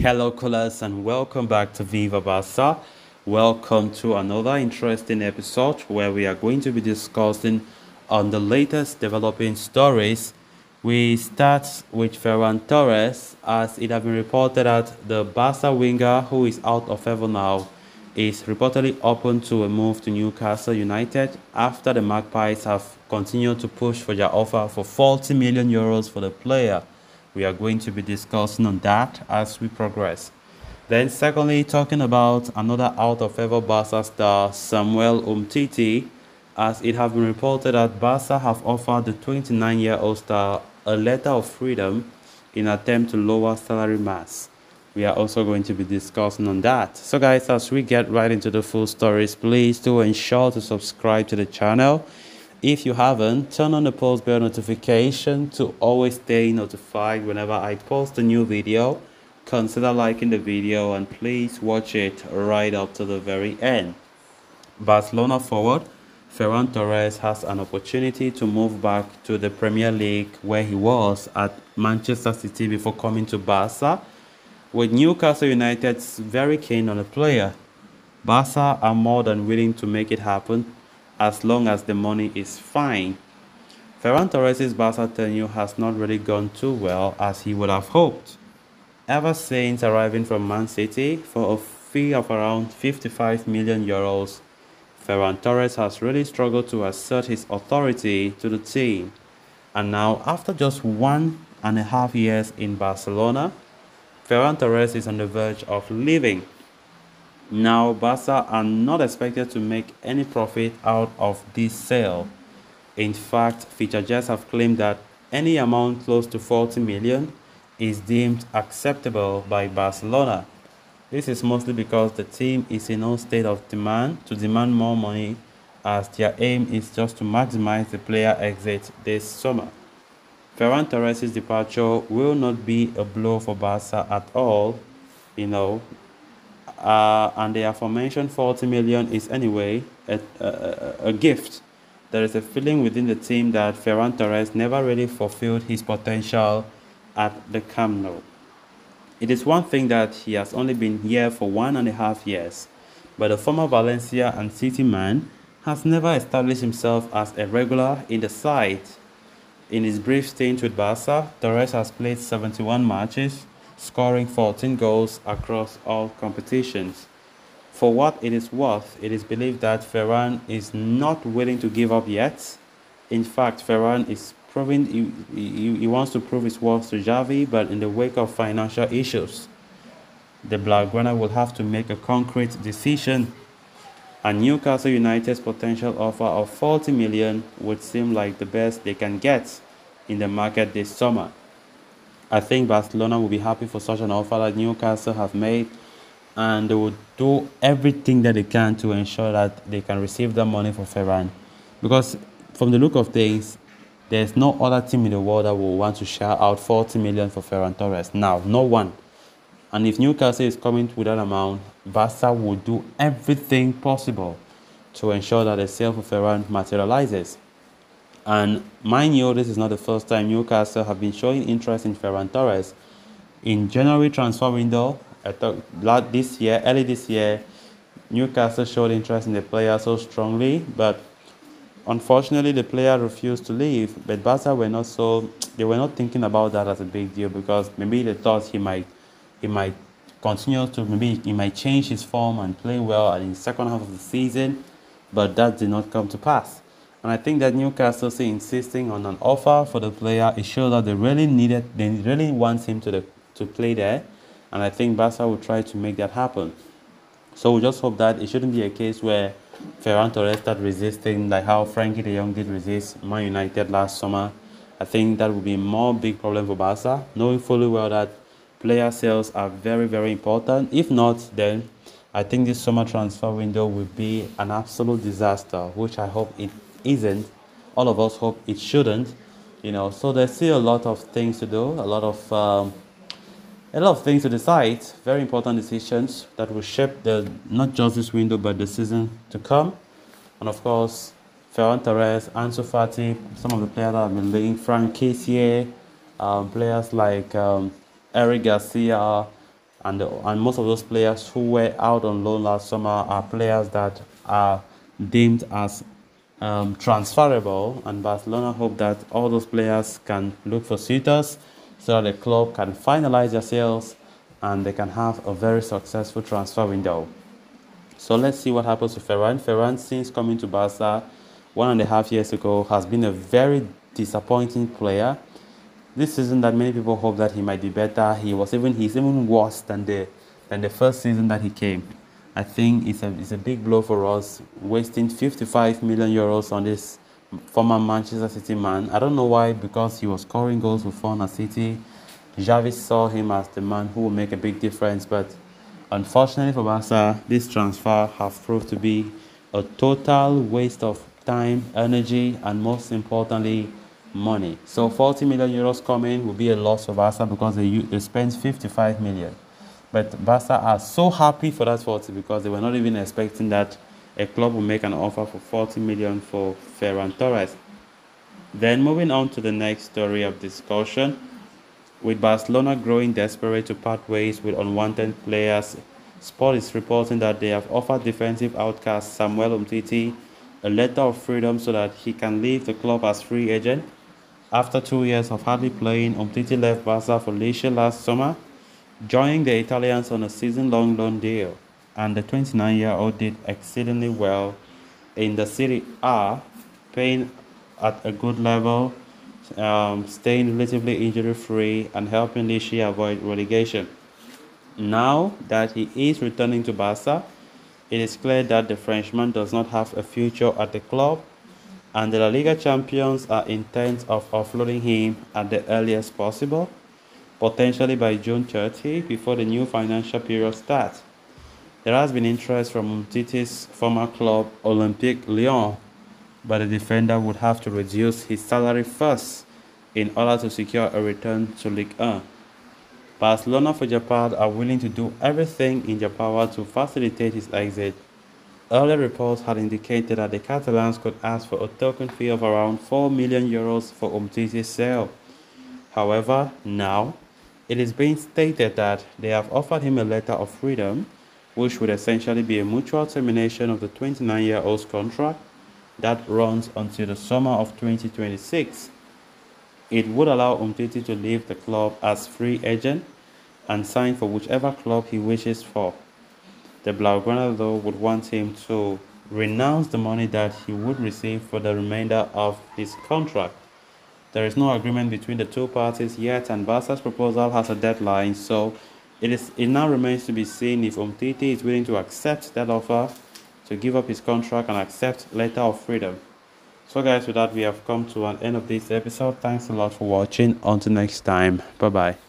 Hello, callers, and welcome back to Viva Barca. Welcome to another interesting episode where we are going to be discussing on the latest developing stories. We start with Ferran Torres, as it has been reported that the Barca winger, who is out of favor now, is reportedly open to a move to Newcastle United after the Magpies have continued to push for their offer for 40 million euros for the player. We are going to be discussing on that as we progress. Then secondly, talking about another out of favor Barca star, Samuel Umtiti, as it has been reported that Barca have offered the 29-year-old star a letter of freedom in an attempt to lower salary mass. We are also going to be discussing on that. So guys, as we get right into the full stories, please do ensure to subscribe to the channel. If you haven't, turn on the post bell notification to always stay notified whenever I post a new video. Consider liking the video and please watch it right up to the very end. Barcelona forward Ferran Torres has an opportunity to move back to the Premier League where he was at Manchester City before coming to Barca, with Newcastle United very keen on the player. Barca are more than willing to make it happen as long as the money is fine. Ferran Torres' Barca tenure has not really gone too well as he would have hoped. Ever since arriving from Man City for a fee of around 55 million euros, Ferran Torres has really struggled to assert his authority to the team. And now, after just 1.5 years in Barcelona, Ferran Torres is on the verge of leaving. Now, Barca are not expected to make any profit out of this sale. In fact, feature have claimed that any amount close to 40 million is deemed acceptable by Barcelona. This is mostly because the team is in no state of demand more money, as their aim is just to maximize the player exit this summer. Ferran Torres' departure will not be a blow for Barca at all, and the aforementioned 40 million is anyway a gift. There is a feeling within the team that Ferran Torres never really fulfilled his potential at the Camp Nou. It is one thing that he has only been here for 1.5 years, but the former Valencia and City man has never established himself as a regular in the side. In his brief stint with Barca, Torres has played 71 matches, scoring 14 goals across all competitions. For what it is worth, it is believed that Ferran is not willing to give up yet. In fact, Ferran is proving he wants to prove his worth to Xavi, but in the wake of financial issues, the Blaugrana will have to make a concrete decision. And Newcastle United's potential offer of 40 million would seem like the best they can get in the market this summer. I think Barcelona will be happy for such an offer that Newcastle have made, and they will do everything that they can to ensure that they can receive the money for Ferran. Because from the look of things, there's no other team in the world that will want to shell out 40 million for Ferran Torres. Now, no one. And if Newcastle is coming with that amount, Barca will do everything possible to ensure that the sale for Ferran materializes. And mind you, this is not the first time Newcastle have been showing interest in Ferran Torres. In January transfer window, early this year, Newcastle showed interest in the player so strongly, but unfortunately the player refused to leave. But Barca were not thinking about that as a big deal, because maybe they thought he might continue to, maybe he might change his form and play well in the second half of the season, but that did not come to pass. And I think that Newcastle insisting on an offer for the player, it shows that they really want him to play there. And I think Barca will try to make that happen. So we just hope that it shouldn't be a case where Ferran Torres start resisting, like how Frankie de Jong did resist Man United last summer. I think that would be a more big problem for Barca, knowing fully well that player sales are very, very important. If not, then I think this summer transfer window will be an absolute disaster, which I hope it isn't. All of us hope it shouldn't. So there's still a lot of things to do, a lot of things to decide. Very important decisions that will shape not just this window but the season to come. And of course, Ferran Torres, Ansu Fati, some of the players that have been leading, Frank Kessié, players like Eric Garcia, and most of those players who were out on loan last summer are players that are deemed as transferable, and Barcelona hope that all those players can look for suitors so that the club can finalize their sales and they can have a very successful transfer window. So let's see what happens to Ferran. Ferran, since coming to Barca 1.5 years ago, has been a very disappointing player. This season, that many people hope that he might be better. He's even worse than the first season that he came. I think it's a big blow for us, wasting 55 million euros on this former Manchester City man. I don't know why, because he was scoring goals with fun at City. Xavi saw him as the man who will make a big difference, but unfortunately for Barca, this transfer have proved to be a total waste of time, energy, and most importantly, money. So 40 million euros coming will be a loss for Barca because they spent 55 million. But Barca are so happy for that 40 because they were not even expecting that a club will make an offer for 40 million for Ferran Torres. Then moving on to the next story of discussion. With Barcelona growing desperate to part ways with unwanted players, Sport is reporting that they have offered defensive outcast Samuel Umtiti a letter of freedom so that he can leave the club as free agent. After 2 years of hardly playing, Umtiti left Barca for Lecce last summer, joining the Italians on a season-long loan deal, and the 29-year-old did exceedingly well in the Serie A, playing at a good level, staying relatively injury-free and helping Lecce avoid relegation. Now that he is returning to Barca, it is clear that the Frenchman does not have a future at the club, and the La Liga champions are intent of offloading him at the earliest possible, potentially by June 30, before the new financial period starts. There has been interest from Umtiti's former club Olympique Lyon, but the defender would have to reduce his salary first in order to secure a return to Ligue 1. Barcelona, for their part, are willing to do everything in their power to facilitate his exit. Earlier reports had indicated that the Catalans could ask for a token fee of around 4 million euros for Umtiti's sale. However, now it is being stated that they have offered him a letter of freedom, which would essentially be a mutual termination of the 29-year-old's contract that runs until the summer of 2026. It would allow Umtiti to leave the club as free agent and sign for whichever club he wishes for. The Blaugrana, though, would want him to renounce the money that he would receive for the remainder of his contract. There is no agreement between the two parties yet, and Barca's proposal has a deadline, so it now remains to be seen if Umtiti is willing to accept that offer, to give up his contract and accept letter of freedom. So guys, with that, we have come to an end of this episode. Thanks a lot for watching. Until next time, bye bye.